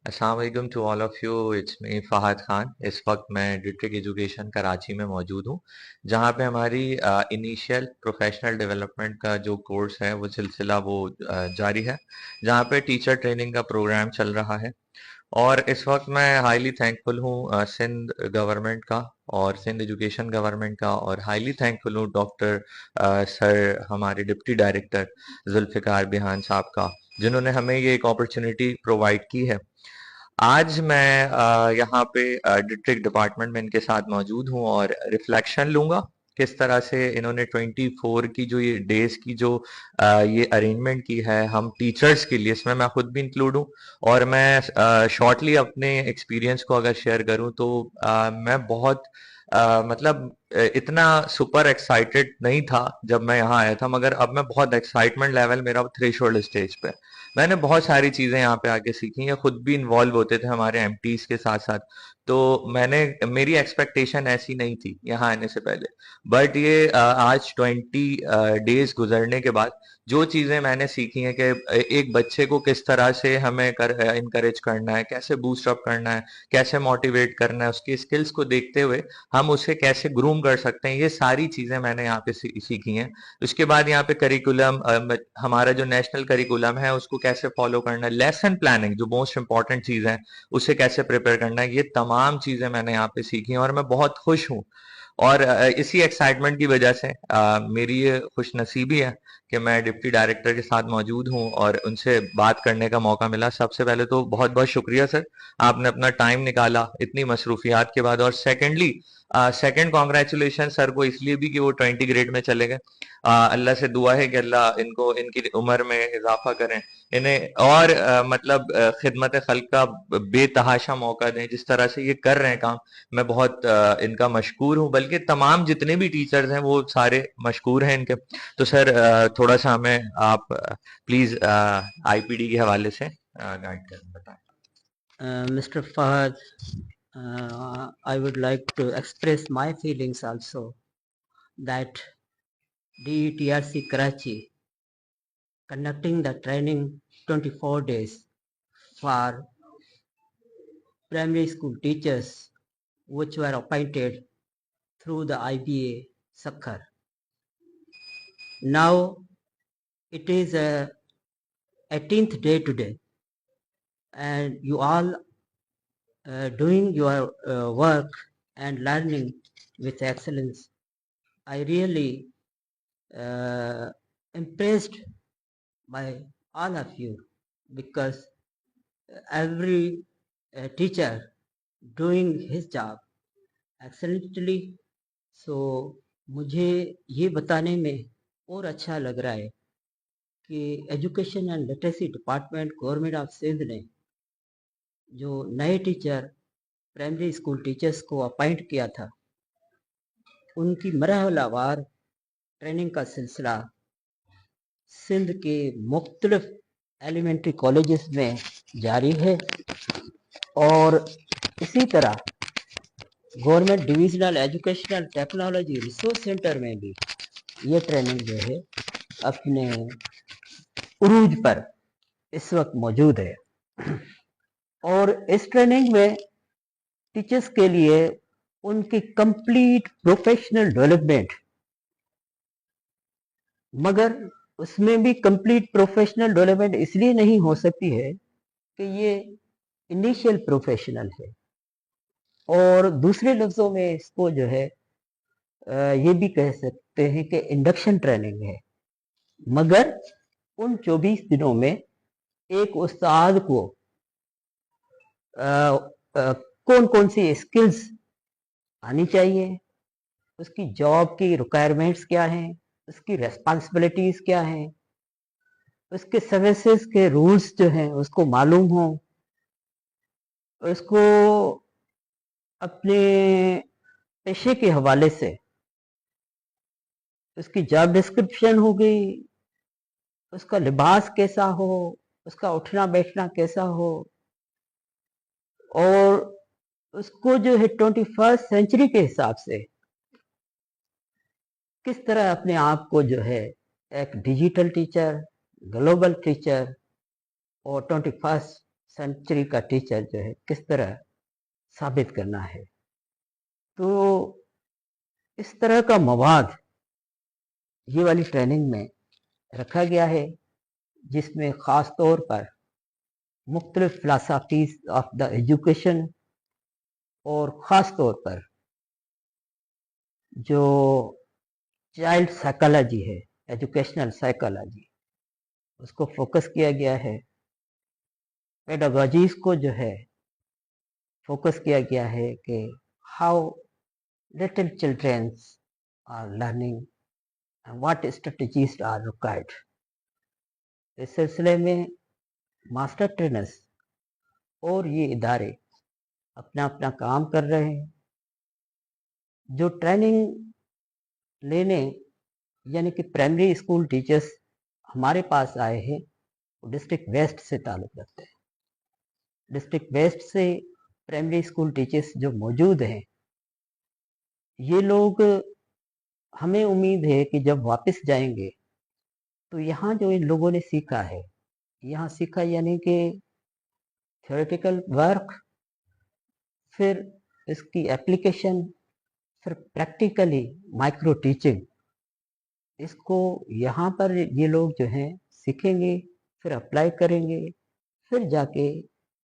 अस्सलाम वालेकुम to all of you. It's me Fahad Khan. इस वक्त मैं डिस्ट्रिक्ट एजुकेशन कराची में मौजूद हूँ, जहाँ पे हमारी इनिशियल प्रोफेशनल डेवलपमेंट का जो कोर्स है वो सिलसिला वो जारी है, जहाँ पे टीचर ट्रेनिंग का प्रोग्राम चल रहा है। और इस वक्त मैं हाईली थैंकफुल हूँ सिंध गवर्नमेंट का और सिंध एजुकेशन गवर्नमेंट का, और हाईली थैंकफुल हूँ डॉक्टर सर हमारे डिप्टी डायरेक्टर जुल्फ़िकार बिहान साहब का, जिन्होंने हमें ये एक अपॉर्चुनिटी प्रोवाइड की है। आज मैं यहाँ पे डिस्ट्रिक्ट डिपार्टमेंट में इनके साथ मौजूद हूँ और रिफ्लेक्शन लूंगा किस तरह से इन्होंने 24 की जो ये डेज की जो ये अरेंजमेंट की है हम टीचर्स के लिए, इसमें मैं खुद भी इंक्लूड हूँ। और मैं शॉर्टली अपने एक्सपीरियंस को अगर शेयर करूँ तो मैं बहुत मतलब इतना सुपर एक्साइटेड नहीं था जब मैं यहाँ आया था, मगर अब मैं बहुत एक्साइटमेंट लेवल मेरा थ्रेशोल्ड स्टेज पे। मैंने बहुत सारी चीजें यहाँ पे आके सीखी हैं, खुद भी इन्वॉल्व होते थे हमारे एमटीज के साथ साथ। तो मेरी एक्सपेक्टेशन ऐसी नहीं थी यहाँ आने से पहले। बट ये आज 20 डेज गुजरने के बाद जो चीजें मैंने सीखी हैं कि एक बच्चे को किस तरह से हमें इनकरेज करना है, कैसे बूस्ट अप करना है, कैसे मोटिवेट करना है, उसकी स्किल्स को देखते हुए हम उसे कैसे ग्रूम कर सकते हैं, ये सारी चीजें मैंने यहाँ पे सीखी हैं। उसके बाद यहाँ पे करिकुलम, हमारा जो नेशनल करिकुलम है उसको कैसे फॉलो करना है, लेसन प्लानिंग जो मोस्ट इंपॉर्टेंट चीज है उसे कैसे प्रिपेयर करना है, ये तमाम चीजें मैंने यहाँ पे सीखी हैं और मैं बहुत खुश हूँ। और इसी एक्साइटमेंट की वजह से मेरी ये खुश नसीबी है कि मैं डिप्टी डायरेक्टर के साथ मौजूद हूँ और उनसे बात करने का मौका मिला। सबसे पहले तो बहुत बहुत शुक्रिया सर, आपने अपना टाइम निकाला इतनी मसरूफियात के बाद। और सेकेंडली सेकंड कॉन्ग्रेचुलेशन सर को इसलिए भी कि वो 20 ग्रेड में चले गए। अल्लाह से दुआ है कि अल्लाह इनको इनकी उम्र में इजाफा करें, इन्हें और मतलब खिदमत खल्क का बेतहाशा मौका दें। जिस तरह से ये कर रहे हैं काम, मैं बहुत इनका मशकूर हूँ, बल्कि तमाम जितने भी टीचर्स हैं वो सारे मशकूर हैं इनके। तो सर थोड़ा सा हमें आप प्लीज आईपीडी के हवाले से गाइड करें, बताएं। Mr. Fahad, I would like to express my feelings also that DETRC Karachi conducting the training 24 days for primary school teachers which were appointed through the IBA Sakhar. Now it is a 18th day today and you all doing your work and learning with excellence. I really impressed by all of you because every teacher doing his job excellently. So मुझे ये बताने में और अच्छा लग रहा है कि education and literacy department government of Sindh ने जो नए टीचर प्राइमरी स्कूल टीचर्स को अपॉइंट किया था, उनकी मरहलावार ट्रेनिंग का सिलसिला सिंध के मुख्तलिफ एलिमेंट्री कॉलेजेस में जारी है। और इसी तरह government divisional educational technology resource centre में भी ये ट्रेनिंग जो है अपने उरूज पर इस वक्त मौजूद है। और इस ट्रेनिंग में टीचर्स के लिए उनकी कंप्लीट प्रोफेशनल डेवलपमेंट, मगर उसमें भी कंप्लीट प्रोफेशनल डेवलपमेंट इसलिए नहीं हो सकती है कि ये इनिशियल प्रोफेशनल है, और दूसरे लफ्ज़ों में इसको जो है ये भी कह सकते हैं कि इंडक्शन ट्रेनिंग है। मगर उन 24 दिनों में एक उस्ताद को कौन कौन सी स्किल्स आनी चाहिए, उसकी जॉब की रिक्वायरमेंट्स क्या हैं, उसकी रेस्पॉन्सिबिलिटीज क्या हैं, उसके सर्विसेज के रूल्स जो हैं उसको मालूम हो, उसको अपने पेशे के हवाले से उसकी जॉब डिस्क्रिप्शन हो गई, उसका लिबास कैसा हो, उसका उठना बैठना कैसा हो, और उसको जो है 21st सेंचुरी के हिसाब से किस तरह अपने आप को जो है एक डिजिटल टीचर, ग्लोबल टीचर और 21st सेंचुरी का टीचर जो है किस तरह साबित करना है। तो इस तरह का मवाद ये वाली ट्रेनिंग में रखा गया है, जिसमें ख़ास तौर पर मुख्तलिफ फ़िलासफ़ीज़ ऑफ द एजुकेशन और ख़ास तौर पर जो चाइल्ड साइकोलॉजी है, एजुकेशनल साइकोलॉजी, उसको फोकस किया गया है। पेडागॉजीज़ को जो है फोकस किया गया है कि how little childrens are learning and what strategies are required. इस सिलसिले में मास्टर ट्रेनर्स और ये इदारे अपना अपना काम कर रहे हैं। जो ट्रेनिंग लेने यानी कि प्राइमरी स्कूल टीचर्स हमारे पास आए हैं वो डिस्ट्रिक्ट वेस्ट से ताल्लुक़ रखते हैं। डिस्ट्रिक्ट वेस्ट से प्राइमरी स्कूल टीचर्स जो मौजूद हैं, ये लोग, हमें उम्मीद है कि जब वापस जाएंगे तो यहाँ जो इन लोगों ने सीखा है, यहाँ सीखा यानी कि थ्योरेटिकल वर्क, फिर इसकी एप्लीकेशन, फिर प्रैक्टिकली माइक्रो टीचिंग, इसको यहाँ पर ये लोग जो हैं सीखेंगे, फिर अप्लाई करेंगे, फिर जाके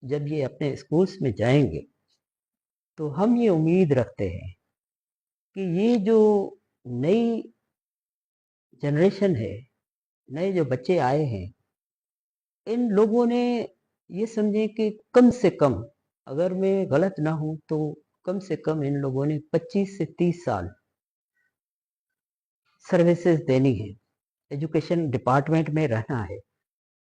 जब ये अपने स्कूल्स में जाएंगे तो हम ये उम्मीद रखते हैं कि ये जो नई जनरेशन है, नए जो बच्चे आए हैं, इन लोगों ने ये समझे कि कम से कम, अगर मैं गलत ना हूं तो कम से कम इन लोगों ने 25 से 30 साल सर्विसेज देनी है, एजुकेशन डिपार्टमेंट में रहना है।